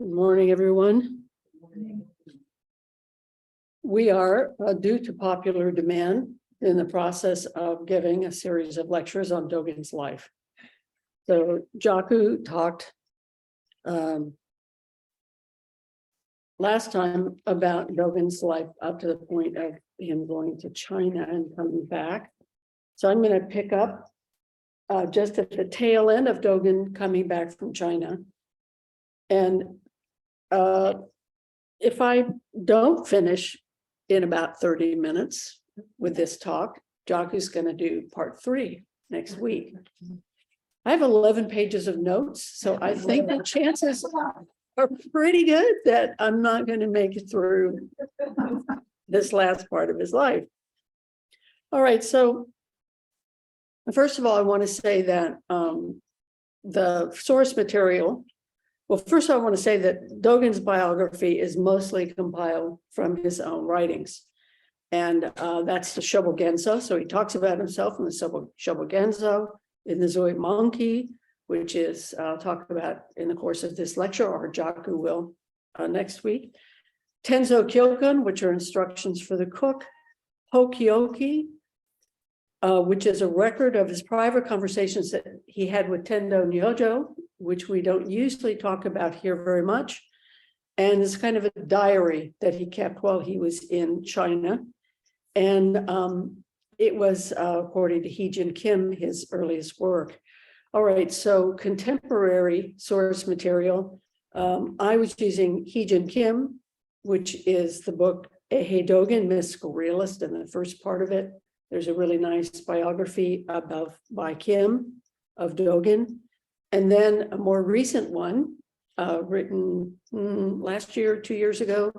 Good morning, everyone. We are, due to popular demand, in the process of giving a series of lectures on Dogen's life. So Jaku talked last time about Dogen's life up to the point of him going to China and coming back. So I'm going to pick up just at the tail end of Dogen coming back from China. And if I don't finish in about 30 minutes with this talk, Jaku's going to do part 3 next week. I have 11 pages of notes, so I think the chances are pretty good that I'm not going to make it through this last part of his life. All right, so first of all, I want to say that the source material. Well, first I want to say that Dogen's biography is mostly compiled from his own writings. And that's the Shobogenzo. So he talks about himself in the Shobogenzo, in the Zoe Monkey, which is I'll talk about in the course of this lecture, or Jaku will next week. Tenzo Kyokun, which are instructions for the cook. Hokyoki, which is a record of his private conversations that he had with Tendo Nyojo, which we don't usually talk about here very much. And it's kind of a diary that he kept while he was in China. And it was, according to Heejin Kim, his earliest work. All right, so contemporary source material. I was using Heejin Kim, which is the book Eihei Dogen, Mystical Realist, and the first part of it. There's a really nice biography by Kim of Dogen. And then a more recent one written last year, 2 years ago,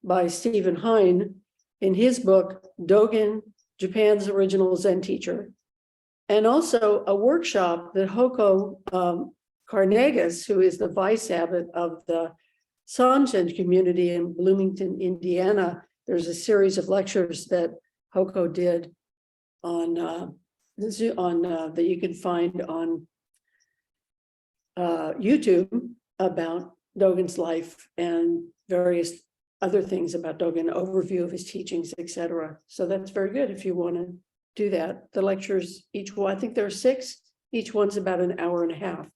by Stephen Hine in his book, Dogen, Japan's Original Zen Teacher. And also a workshop that Hoko Carnegas, who is the vice abbot of the Sanzen community in Bloomington, Indiana, there's a series of lectures that Hoko did on that you can find on YouTube about Dogen's life and various other things about Dogen, overview of his teachings, etc. So that's very good if you want to do that. The lectures, each one, I think there are 6, each one's about an hour and a half.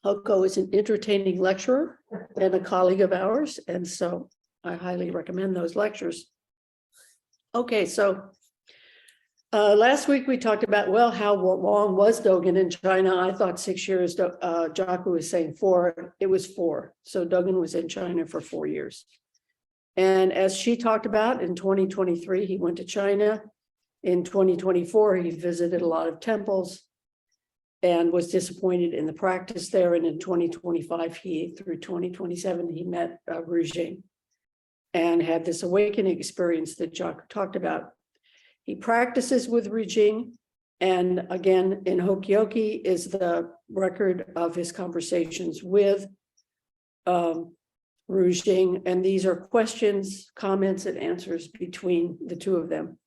Hoko is an entertaining lecturer and a colleague of ours, and so I highly recommend those lectures. Okay, so last week we talked about, well, how long was Dogen in China? I thought 6 years, Jaku was saying 4, it was 4. So Dogen was in China for 4 years. And as she talked about, in 2023, he went to China. In 2024, he visited a lot of temples and was disappointed in the practice there. And in 2025, through 2027, he met Rujing and had this awakening experience that Jaku talked about. He practices with Rujing, and again, in Hokyoki is the record of his conversations with Rujing, and these are questions, comments, and answers between the two of them.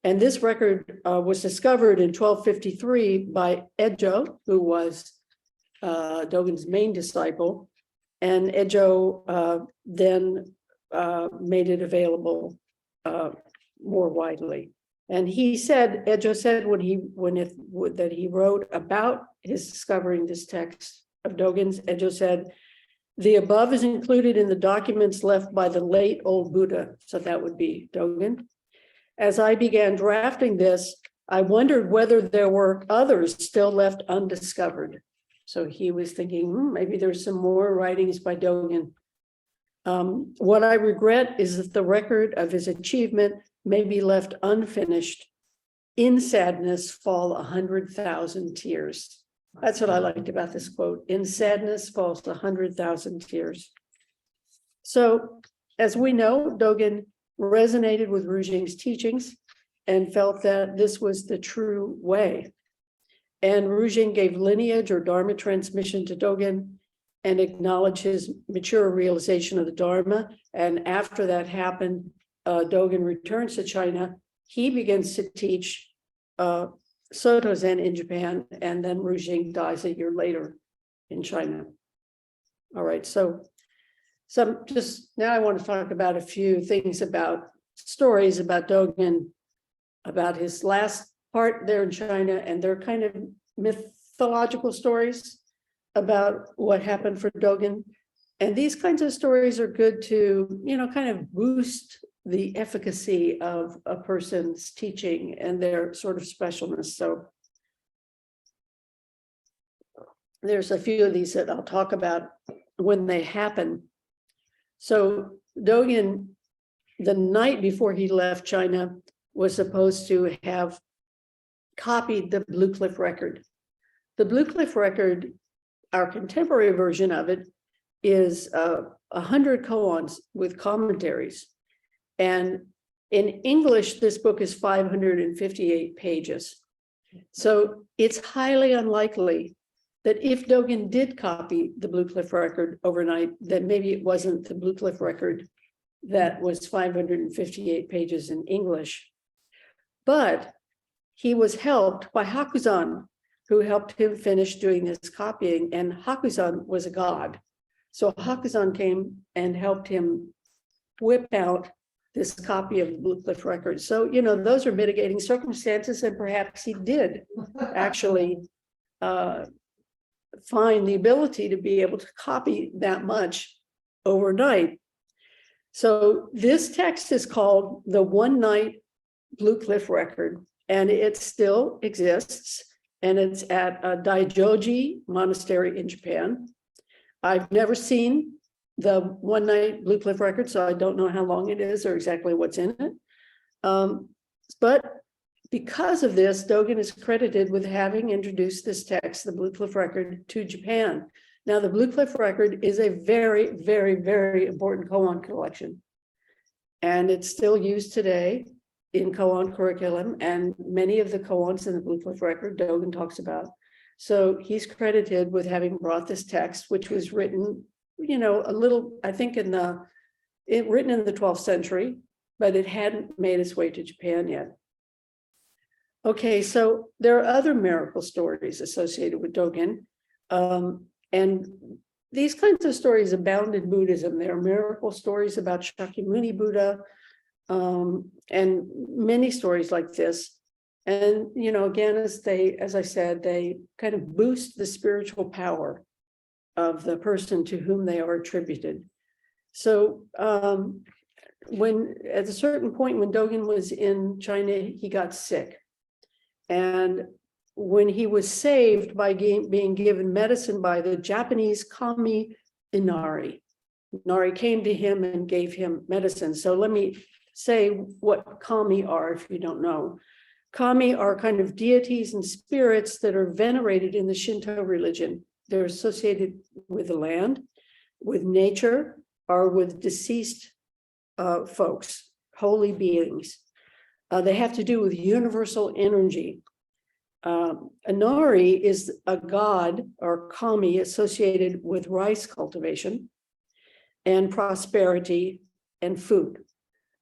And this record was discovered in 1253 by Ejo, who was Dogen's main disciple, and Ejo then made it available more widely. And he said, Ejo said that he wrote about his discovering this text of Dogen's, Ejo said, the above is included in the documents left by the late old Buddha. So that would be Dogen. As I began drafting this, I wondered whether there were others still left undiscovered. So he was thinking, maybe there's some more writings by Dogen. What I regret is that the record of his achievement may be left unfinished. In sadness fall 100,000 tears. That's what I liked about this quote. In sadness falls 100,000 tears. So, as we know, Dogen resonated with Rujing's teachings and felt that this was the true way. And Rujing gave lineage or Dharma transmission to Dogen and acknowledged his mature realization of the Dharma. And after that happened, Dogen returns to China. He begins to teach Soto Zen in Japan, and then Rujing dies a year later in China. All right, so just now I want to talk about a few things about stories about Dogen, about his last part there in China, and they're kind of mythological stories about what happened for Dogen. And these kinds of stories are good to, kind of boost the efficacy of a person's teaching and their sort of specialness. So there's a few of these that I'll talk about when they happen. So Dogen, the night before he left China, was supposed to have copied the Blue Cliff Record. The Blue Cliff Record, our contemporary version of it, is 100 koans with commentaries. And in English, this book is 558 pages. So it's highly unlikely that if Dogen did copy the Blue Cliff Record overnight, that maybe it wasn't the Blue Cliff Record that was 558 pages in English. But he was helped by Hakuzan, who helped him finish doing this copying, and Hakuzan was a god. So Hakuzan came and helped him whip out this copy of the Blue Cliff Record. So, those are mitigating circumstances, and perhaps he did actually find the ability to be able to copy that much overnight. So this text is called the One Night Blue Cliff Record, and it still exists, and it's at Daijoji Monastery in Japan. I've never seen the One Night Blue Cliff Record, so I don't know how long it is or exactly what's in it. But because of this, Dogen is credited with having introduced this text, the Blue Cliff Record, to Japan. Now, the Blue Cliff Record is a very, very, very important koan collection. And it's still used today in koan curriculum, and many of the koans in the Blue Cliff Record Dogen talks about. So he's credited with having brought this text, which was written, a little, I think written in the 12th century, but it hadn't made its way to Japan yet. Okay, so there are other miracle stories associated with Dogen. And these kinds of stories abound in Buddhism. There are miracle stories about Shakyamuni Buddha, and many stories like this. And, again, as I said, they kind of boost the spiritual power of the person to whom they are attributed. So when at a certain point when Dogen was in China, he got sick. And when he was saved by being given medicine by the Japanese kami Inari, Inari came to him and gave him medicine. So let me say what kami are if you don't know. Kami are kind of deities and spirits that are venerated in the Shinto religion. They're associated with the land, with nature, or with deceased folks, holy beings. They have to do with universal energy. Inari is a god or kami associated with rice cultivation and prosperity and food.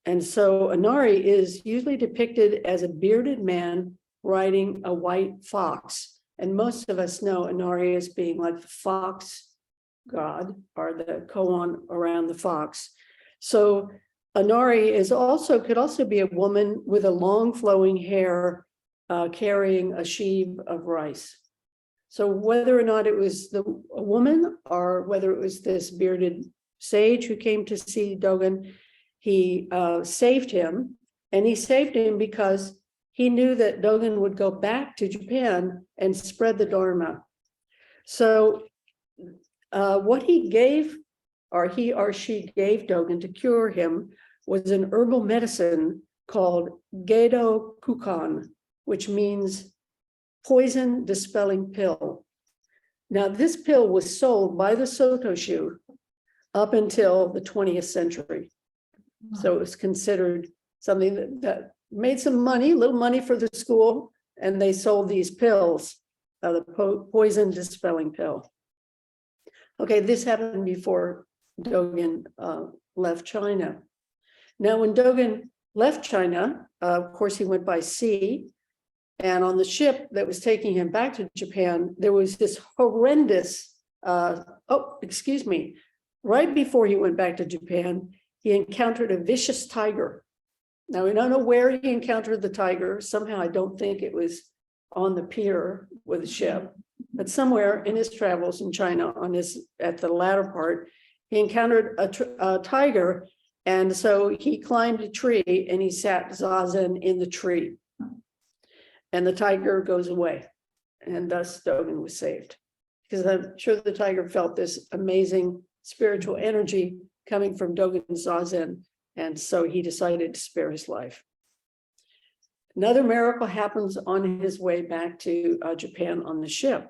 And so Inari is usually depicted as a bearded man riding a white fox. And most of us know Inari as being like the fox god, or the koan around the fox. So Inari could also be a woman with a long flowing hair carrying a sheaf of rice. So whether or not it was a woman or whether it was this bearded sage who came to see Dogen, he saved him, and he saved him because he knew that Dogen would go back to Japan and spread the Dharma. So what he gave, or he or she gave Dogen to cure him, was an herbal medicine called Gedo Kukan, which means poison dispelling pill. Now, this pill was sold by the Soto Shu up until the 20th century. So it was considered something that made some money, a little money for the school, and they sold these pills, the poison dispelling pill. Okay, this happened before Dogen left China. Now, when Dogen left China, of course, he went by sea, and on the ship that was taking him back to Japan, there was this horrendous excuse me, right before he went back to Japan, he encountered a vicious tiger. Now, we don't know where he encountered the tiger. Somehow, I don't think it was on the pier with a ship, but somewhere in his travels in China, at the latter part, he encountered a tiger. And so he climbed a tree and he sat zazen in the tree. And the tiger goes away. And thus Dogen was saved. Because I'm sure the tiger felt this amazing spiritual energy coming from Dogen's zazen. And so he decided to spare his life. Another miracle happens on his way back to Japan on the ship.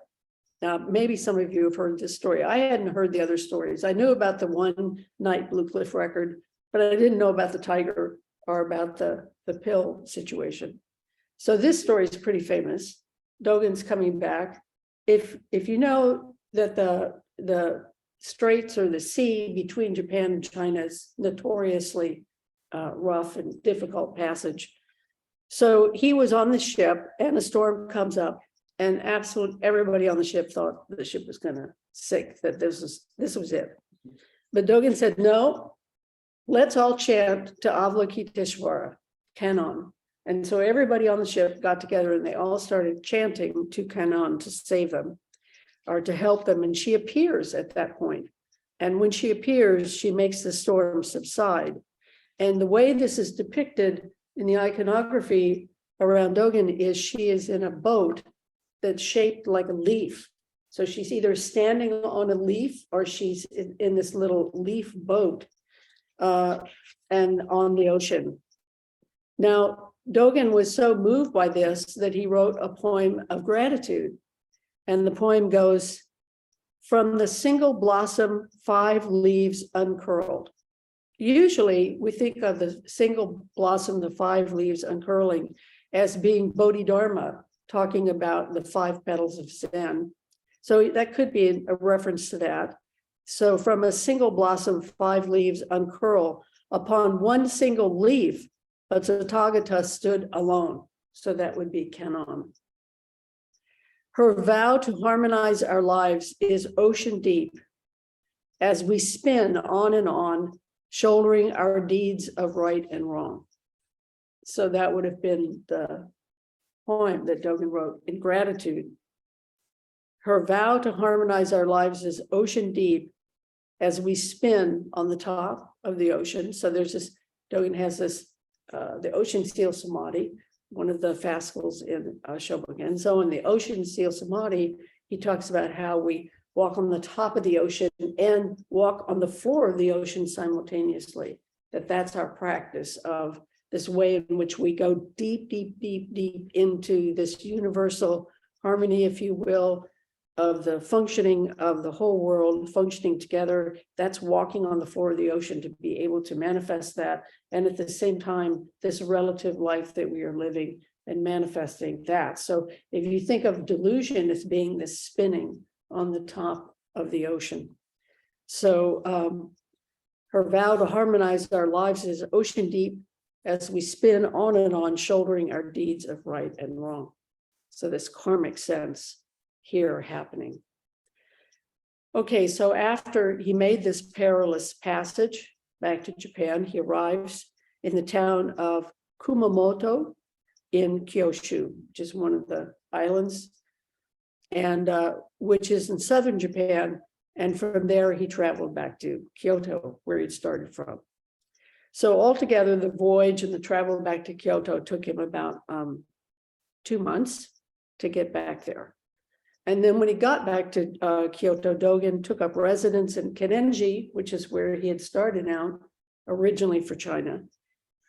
Now, maybe some of you have heard this story. I hadn't heard the other stories. I knew about the one night Blue Cliff record, but I didn't know about the tiger or about the pill situation. So this story is pretty famous. Dogen's coming back. If you know that the straits or the sea between Japan and China is notoriously rough and difficult passage. So he was on the ship and a storm comes up and absolutely everybody on the ship thought the ship was going to sink, that this was it. But Dogen said, no, let's all chant to Avalokiteshvara, Kannon. And so everybody on the ship got together and they all started chanting to Kannon to save them or to help them. And she appears at that point. And when she appears, she makes the storm subside. And the way this is depicted in the iconography around Dogen is she is in a boat that's shaped like a leaf. So she's either standing on a leaf or she's in this little leaf boat and on the ocean. Now, Dogen was so moved by this that he wrote a poem of gratitude. And the poem goes, "From the single blossom, 5 leaves uncurled." Usually we think of the single blossom, the 5 leaves uncurling, as being Bodhidharma, talking about the 5 petals of Zen. So that could be a reference to that. So from a single blossom, 5 leaves uncurl. Upon one single leaf, a Tathagata stood alone. So that would be Kannon. Her vow to harmonize our lives is ocean deep as we spin on and on, shouldering our deeds of right and wrong. So that would have been the poem that Dogen wrote in gratitude. Her vow to harmonize our lives is ocean deep as we spin on the top of the ocean. So there's this, Dogen has this, the ocean seal samadhi, one of the fascicles in Shobogen. So in the ocean seal samadhi, he talks about how we walk on the top of the ocean and walk on the floor of the ocean simultaneously. That's our practice of this way in which we go deep, deep, deep, deep into this universal harmony, if you will, of the functioning of the whole world functioning together. That's walking on the floor of the ocean to be able to manifest that. And at the same time, this relative life that we are living and manifesting that. So if you think of delusion as being this spinning on the top of the ocean. So her vow to harmonize our lives is ocean deep as we spin on and on, shouldering our deeds of right and wrong. So this karmic sense here happening. Okay, so after he made this perilous passage back to Japan, he arrives in the town of Kumamoto in Kyushu, which is one of the islands, and which is in southern Japan. And from there, he traveled back to Kyoto, where he'd started from. So altogether, the voyage and the travel back to Kyoto took him about 2 months to get back there. And then when he got back to Kyoto, Dogen took up residence in Kinenji, which is where he had started out originally for China.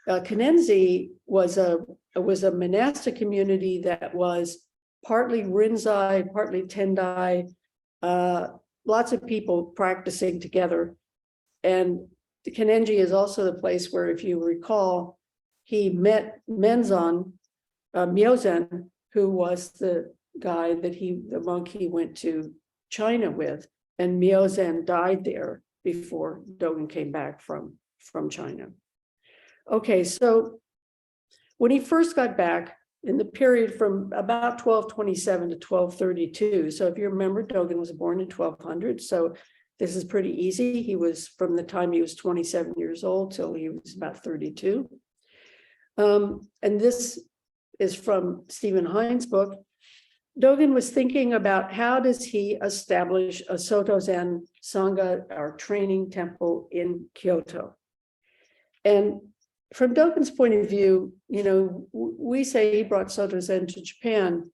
Kinenji was a monastic community that was partly Rinzai, partly Tendai, lots of people practicing together. And the Kinenji is also the place where, if you recall, he met Menzan, Myozen, who was the guy that the monk he went to China with, and Myozen died there before Dogen came back from China. Okay, so when he first got back, in the period from about 1227 to 1232. So if you remember, Dogen was born in 1200. So this is pretty easy. He was from the time he was 27 years old till he was about 32. And this is from Stephen Hines' book. Dogen was thinking about how does he establish a Soto Zen Sangha or training temple in Kyoto. And from Dogen's point of view, you know, we say he brought Soto Zen to Japan.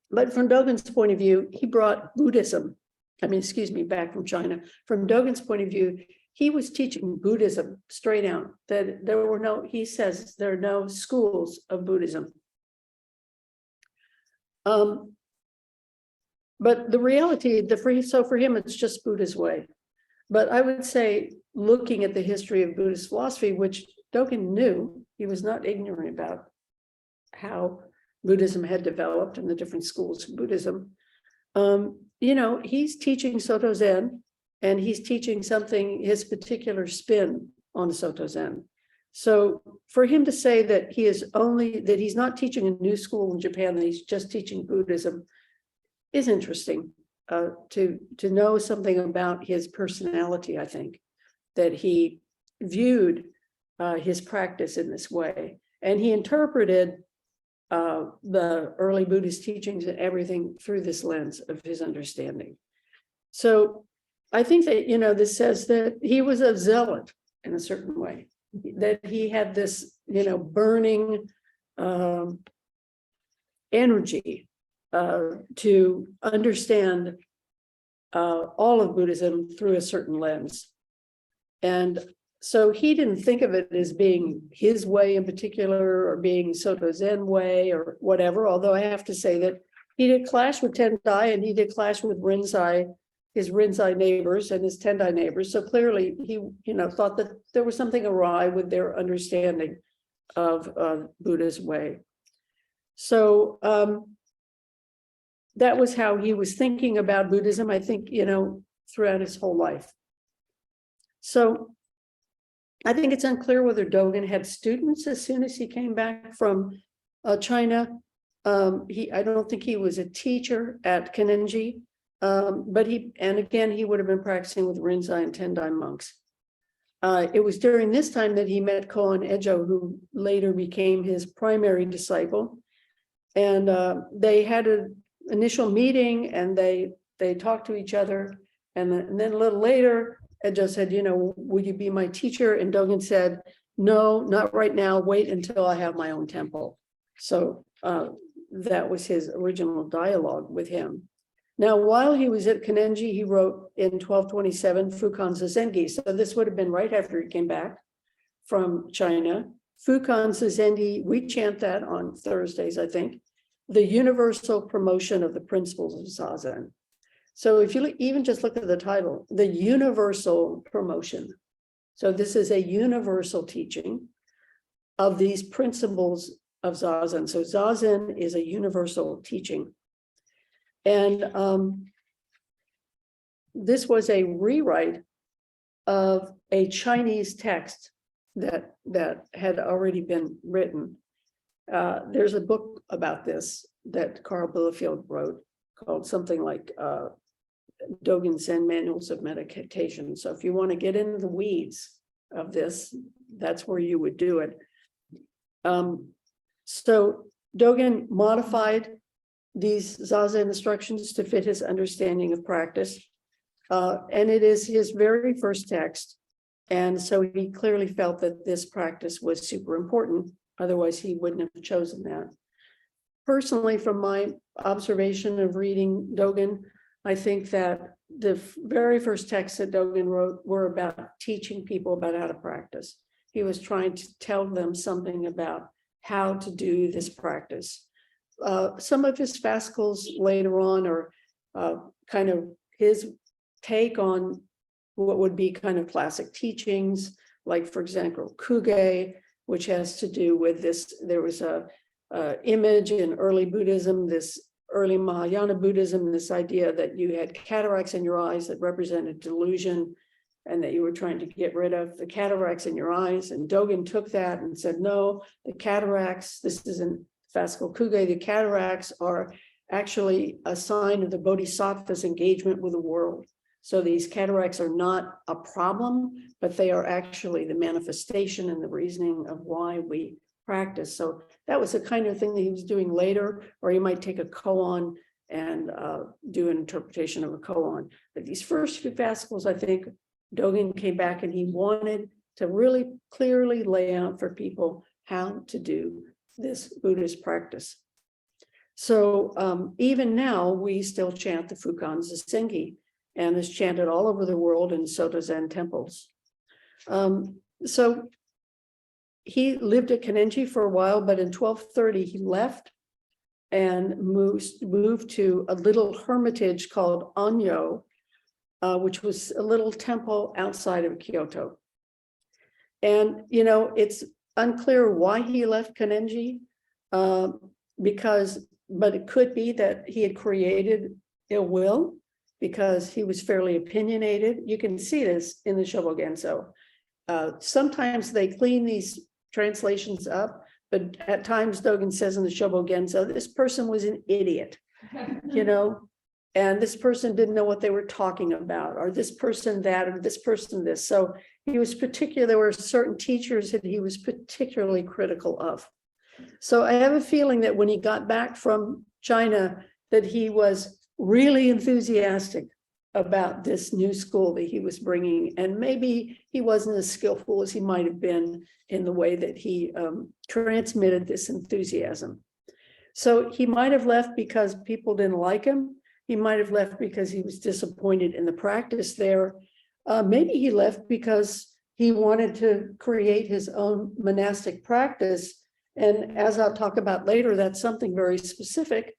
But from Dogen's point of view, he brought Buddhism, back from China. From Dogen's point of view, he was teaching Buddhism straight out, that there were no, he says, there are no schools of Buddhism. But the reality, so for him, it's just Buddha's way. But I would say, looking at the history of Buddhist philosophy, which Dogen knew, he was not ignorant about how Buddhism had developed and the different schools of Buddhism. You know, he's teaching Soto Zen, and he's teaching something, his particular spin on Soto Zen. So for him to say that that he's not teaching a new school in Japan, that he's just teaching Buddhism, is interesting to know something about his personality, I think, that he viewed his practice in this way. And he interpreted the early Buddhist teachings and everything through this lens of his understanding. So I think that, you know, this says that he was a zealot in a certain way, that he had this, you know, burning energy to understand all of Buddhism through a certain lens. And so he didn't think of it as being his way in particular, or being Soto Zen way or whatever, although I have to say that he did clash with Tendai, and he did clash with Rinzai, his Rinzai neighbors and his Tendai neighbors. So clearly he, you know, thought that there was something awry with their understanding of Buddha's way. So that was how he was thinking about Buddhism, I think, you know, throughout his whole life. So I think it's unclear whether Dogen had students as soon as he came back from China. I don't think he was a teacher at Kenenji, but he would have been practicing with Rinzai and Tendai monks. It was during this time that he met Koan Ejo, who later became his primary disciple. And they had an initial meeting, and they talked to each other. And then a little later, Ejo said, you know, will you be my teacher? And Dogen said, no, not right now. Wait until I have my own temple. So that was his original dialogue with him. Now, while he was at Kenenji, he wrote in 1227 Fukan Zazengi. So this would have been right after he came back from China. Fukan Zazengi, we chant that on Thursdays, I think. The universal promotion of the principles of Zazen. So if you even just look at the title, the universal promotion. So this is a universal teaching of these principles of Zazen. So Zazen is a universal teaching. And this was a rewrite of a Chinese text that had already been written. There's a book about this that Carl Bielefeld wrote called something like Dogen Zen Manuals of Meditation. So if you want to get into the weeds of this, that's where you would do it. So Dogen modified these Zazen instructions to fit his understanding of practice. And it is his very first text. And so he clearly felt that this practice was super important. Otherwise, he wouldn't have chosen that. Personally, from my observation of reading Dogen, I think that the very first texts that Dogen wrote were about teaching people about how to practice. He was trying to tell them something about how to do this practice. Some of his fascicles later on are kind of his take on what would be kind of classic teachings, like, for example, Kuge, which has to do with this. There was a image in early Buddhism, this early Mahayana Buddhism, this idea that you had cataracts in your eyes that represented delusion. and that you were trying to get rid of the cataracts in your eyes. And Dogen took that and said, no, the cataracts, this is in Fascal Kuge, the cataracts are actually a sign of the Bodhisattva's engagement with the world. So these cataracts are not a problem, but they are actually the manifestation and the reasoning of why we practice. So that was the kind of thing that he was doing later, or you might take a koan and do an interpretation of a koan. But these first few fascicles, I think Dogen came back and he wanted to really clearly lay out for people how to do this Buddhist practice. So even now, we still chant the Fukan Zasengi, and is chanted all over the world in Soto Zen temples. So he lived at Kanenji for a while, but in 1230 he left and moved to a little hermitage called Anyo, which was a little temple outside of Kyoto. And, you know, it's unclear why he left Kanenji, but it could be that he had created ill will because he was fairly opinionated. You can see this in the Shobogenzo. Sometimes they clean these translations up, but at times Dogen says in the Shobogenzo, this person was an idiot, you know, and this person didn't know what they were talking about, or this person that, or this person this. So he was particular, there were certain teachers that he was particularly critical of. So I have a feeling that when he got back from China, that he was really enthusiastic about this new school that he was bringing. And maybe he wasn't as skillful as he might have been in the way that he transmitted this enthusiasm. So he might have left because people didn't like him. He might have left because he was disappointed in the practice there. Maybe he left because he wanted to create his own monastic practice. And as I'll talk about later, that's something very specific,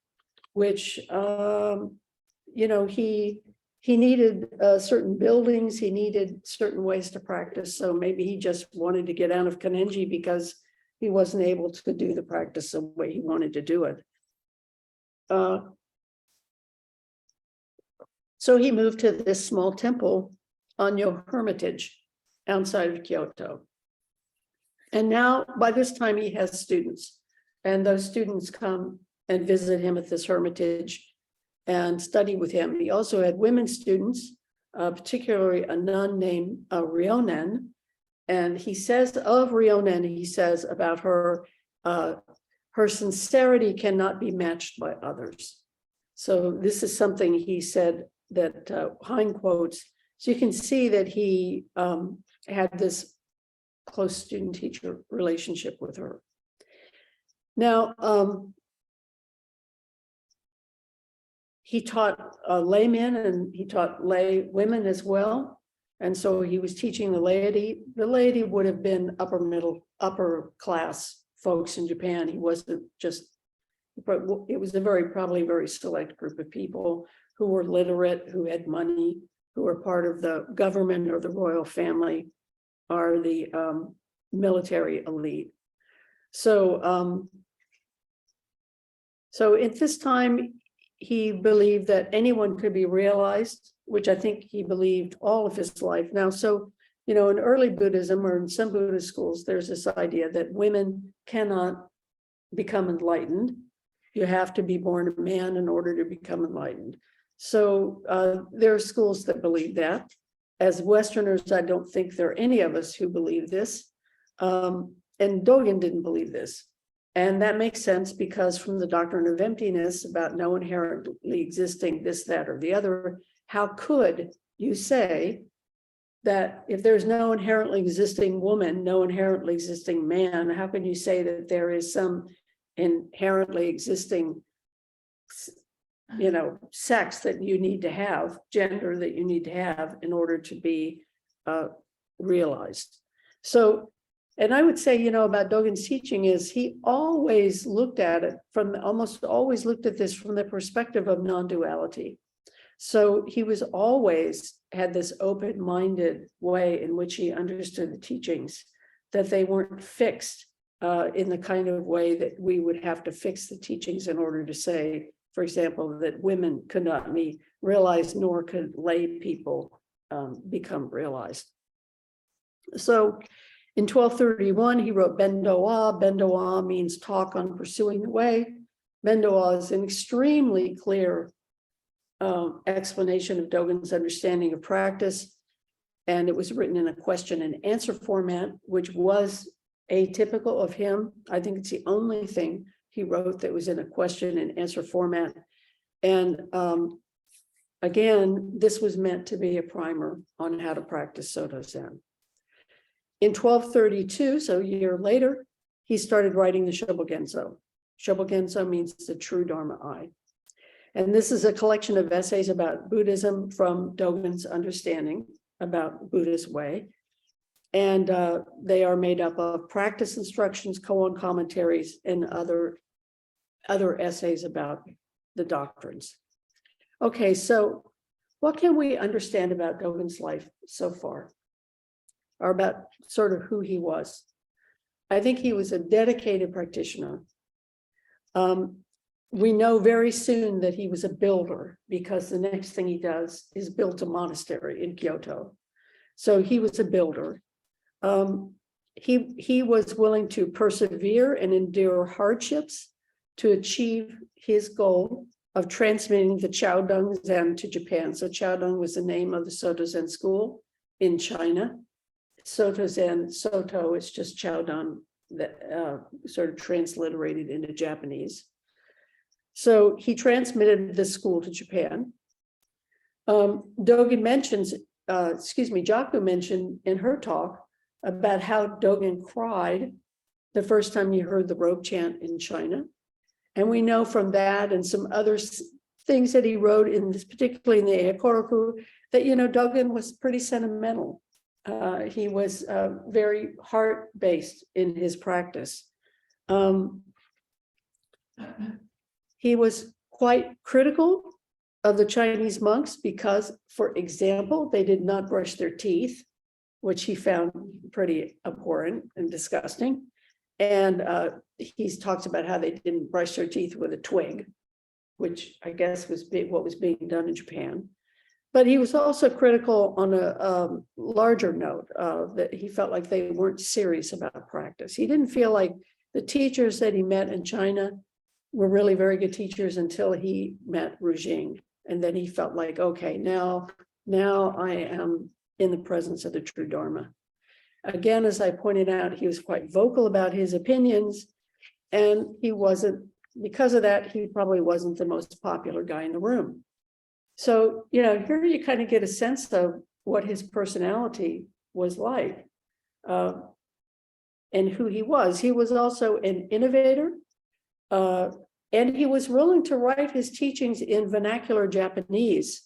which, you know, he needed certain buildings, he needed certain ways to practice. So maybe he just wanted to get out of Kanenji because he wasn't able to do the practice the way he wanted to do it. So he moved to this small temple, Anyo Hermitage, outside of Kyoto. And now, by this time, he has students, and those students come and visit him at this hermitage and study with him. He also had women students, particularly a nun named Ryonen. And he says of Ryonen, he says about her, her sincerity cannot be matched by others. So this is something he said that Hein quotes. So you can see that he had this close student-teacher relationship with her. Now, he taught laymen and he taught lay women as well. And so he was teaching the laity. The laity would have been upper class folks in Japan. He wasn't just, it was a probably very select group of people who were literate, who had money, who were part of the government or the royal family, or the military elite. So, so at this time, he believed that anyone could be realized, which I think he believed all of his life. Now, so, you know, in early Buddhism or in some Buddhist schools, there's this idea that women cannot become enlightened. You have to be born a man in order to become enlightened. So there are schools that believe that. As Westerners, I don't think there are any of us who believe this. And Dogen didn't believe this. And that makes sense because from the doctrine of emptiness about no inherently existing this, that, or the other, how could you say that if there's no inherently existing woman, no inherently existing man, how can you say that there is some inherently existing, you know, sex that you need to have, gender that you need to have in order to be realized? So, and I would say, you know, about Dogen's teaching is he always looked at it from, almost always looked at this from the perspective of non-duality. So he was always had this open-minded way in which he understood the teachings, that they weren't fixed in the kind of way that we would have to fix the teachings in order to say, for example, that women could not be realized, nor could lay people become realized. So in 1231, he wrote Bendoa. Bendoa means talk on pursuing the way. Bendoa is an extremely clear explanation of Dogen's understanding of practice. And it was written in a question and answer format, which was atypical of him. I think it's the only thing he wrote that was in a question and answer format. And again, this was meant to be a primer on how to practice Soto Zen. In 1232, so a year later, he started writing the Shobogenzo. Shobogenzo means the true Dharma eye. And this is a collection of essays about Buddhism from Dogen's understanding about Buddha's way. And they are made up of practice instructions, koan commentaries, and other essays about the doctrines. Okay, so what can we understand about Dogen's life so far? Or about sort of who he was? I think he was a dedicated practitioner. We know very soon that he was a builder, because the next thing he does is build a monastery in Kyoto. So he was a builder. He was willing to persevere and endure hardships to achieve his goal of transmitting the Chaodong Zen to Japan. So Chaodong was the name of the Soto Zen school in China. Soto Zen, Soto is just Chaodong, that sort of transliterated into Japanese. So he transmitted the school to Japan. Dogen mentions, Jaku mentioned in her talk about how Dogen cried the first time he heard the robe chant in China. And we know from that and some other things that he wrote in this, particularly in the Eikoroku, that, Dogen was pretty sentimental. He was very heart-based in his practice. He was quite critical of the Chinese monks because, for example, they did not brush their teeth, which he found pretty abhorrent and disgusting. And he talks about how they didn't brush their teeth with a twig, which I guess was what was being done in Japan. But he was also critical on a larger note, that he felt like they weren't serious about practice. He didn't feel like the teachers that he met in China were really very good teachers until he met Rujing. And then he felt like, okay, now I am in the presence of the true Dharma. Again, as I pointed out, he was quite vocal about his opinions, and he wasn't, because of that, he probably wasn't the most popular guy in the room. So, here you kind of get a sense of what his personality was like, and who he was. He was also an innovator, and he was willing to write his teachings in vernacular Japanese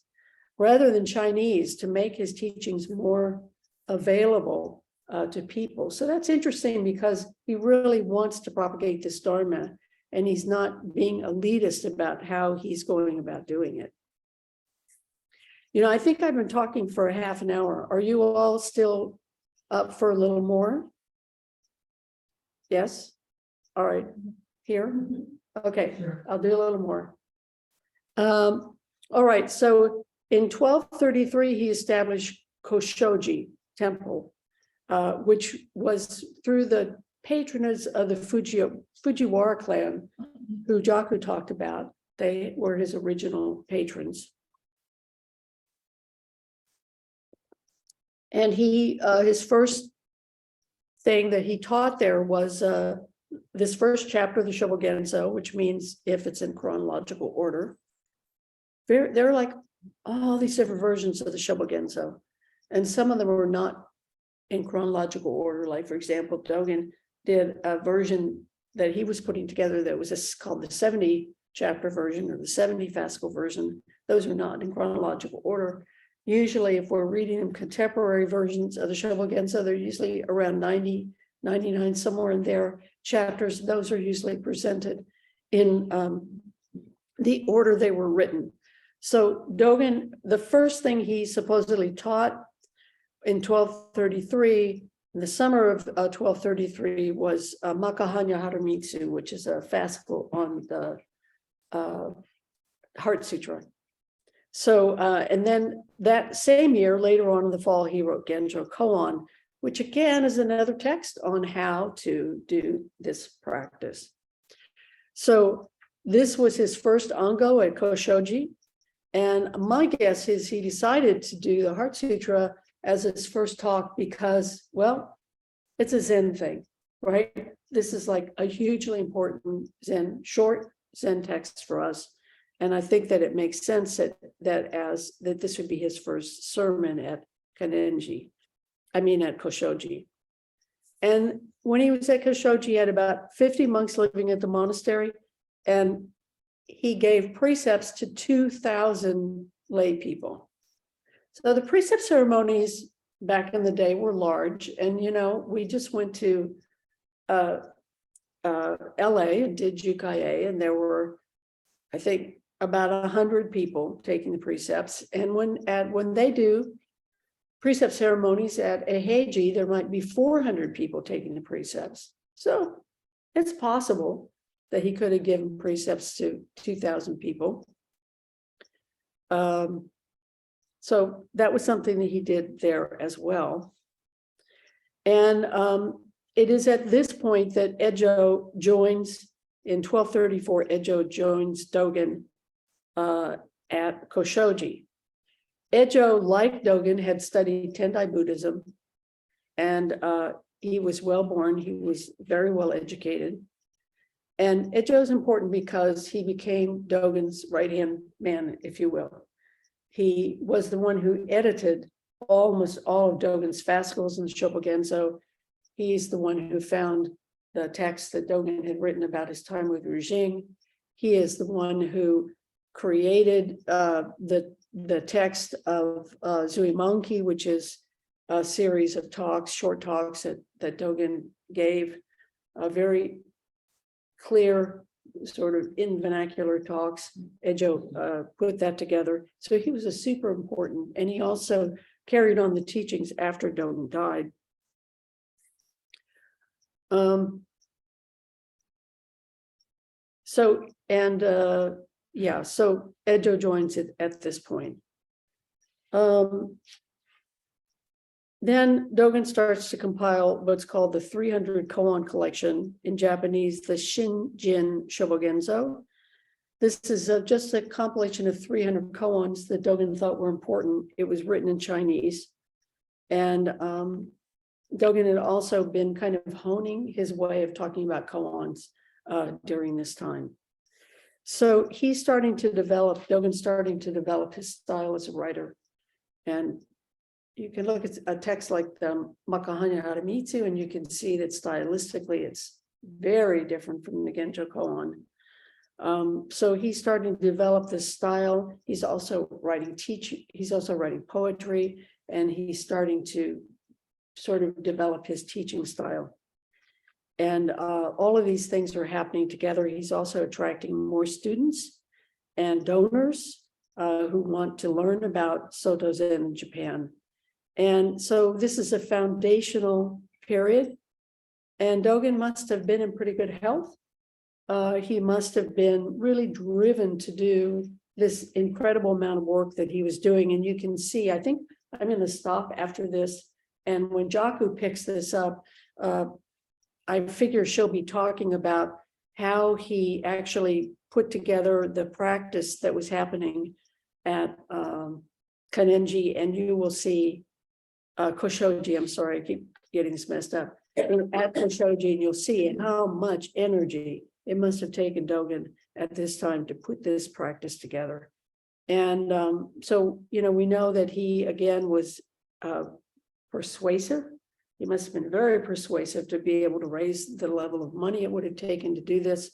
rather than Chinese to make his teachings more available to people. So that's interesting because he really wants to propagate this Dharma, and he's not being elitist about how he's going about doing it. I think I've been talking for a half an hour. Are you all still up for a little more? Yes? All right. Here? Okay, sure. I'll do a little more. All right, so in 1233, he established Koshoji Temple, which was through the patronage of the Fujiwara clan, who Jaku talked about. They were his original patrons. And he, his first thing that he taught there was this first chapter of the Shobogenzo, which means if it's in chronological order. There are like all these different versions of the Shobogenzo, and some of them were not in chronological order. Like, for example, Dogen did a version that he was putting together that was called the 70 chapter version or the 70 fascicle version. Those are not in chronological order. Usually, if we're reading them contemporary versions of the Shobogenzo, they're usually around 90, 99, somewhere in their chapters. Those are usually presented in the order they were written. So Dogen, the first thing he supposedly taught in 1233, in the summer of 1233, was Makahanya Haramitsu, which is a fascicle on the Heart Sutra. So, and then that same year, later on in the fall, he wrote Genjo Koan, which again is another text on how to do this practice. So this was his first Ango at Koshoji. And my guess is he decided to do the Heart Sutra as his first talk because, well, it's a Zen thing, right? This is like a hugely important Zen, short Zen text for us. And I think that it makes sense that this would be his first sermon at Kanenji, at Koshoji. And when he was at Koshoji, he had about 50 monks living at the monastery, and he gave precepts to 2,000 lay people. So the precept ceremonies back in the day were large, and we just went to LA and did Jukai, and there were, I think, about 100 people taking the precepts. And when they do precept ceremonies at Eihei, there might be 400 people taking the precepts. So it's possible that he could have given precepts to 2,000 people. So that was something that he did there as well. And it is at this point that Ejo joins, in 1234, Ejo joins Dogen at Koshoji. Ejo, like Dogen, had studied Tendai Buddhism, and he was well born. He was very well educated. And Ejo is important because he became Dogen's right-hand man, if you will. He was the one who edited almost all of Dogen's fascicles and Shobogenzo. He's the one who found the text that Dogen had written about his time with Rujing. He is the one who created the text of Zuimonki, which is a series of talks, short talks that Dogen gave, a very clear sort of in vernacular talks. Ejo put that together. So he was a super important, and he also carried on the teachings after Dogen died. So Ejo joins it at this point. Then Dogen starts to compile what's called the 300 koan collection, in Japanese, the Shinjin Shobogenzo. This is just a compilation of 300 koans that Dogen thought were important. It was written in Chinese. And Dogen had also been kind of honing his way of talking about koans during this time. So Dogen's starting to develop his style as a writer. And you can look at a text like the Makahanya Haramitsu, and you can see that stylistically it's very different from the Genjo Koan. So he's starting to develop this style. He's also writing poetry, and he's starting to sort of develop his teaching style. And all of these things are happening together. He's also attracting more students and donors who want to learn about Soto Zen in Japan. And so this is a foundational period. And Dogen must have been in pretty good health. He must have been really driven to do this incredible amount of work that he was doing. And you can see, I think I'm going to stop after this. And when Jaku picks this up, I figure she'll be talking about how he actually put together the practice that was happening at Kanenji, and you will see Koshoji, I'm sorry, I keep getting this messed up. At Koshoji, and you'll see how much energy it must have taken Dogen at this time to put this practice together. And so, we know that he, again, was persuasive. He must have been very persuasive to be able to raise the level of money it would have taken to do this,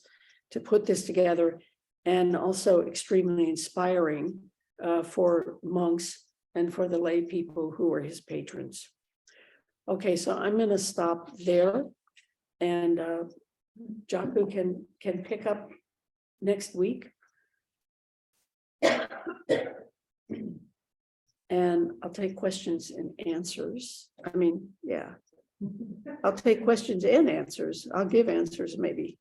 to put this together, and also extremely inspiring for monks and for the lay people who were his patrons. Okay, so I'm going to stop there, and Jaku can pick up next week. And I'll take questions and answers. I'll take questions and answers. I'll give answers maybe.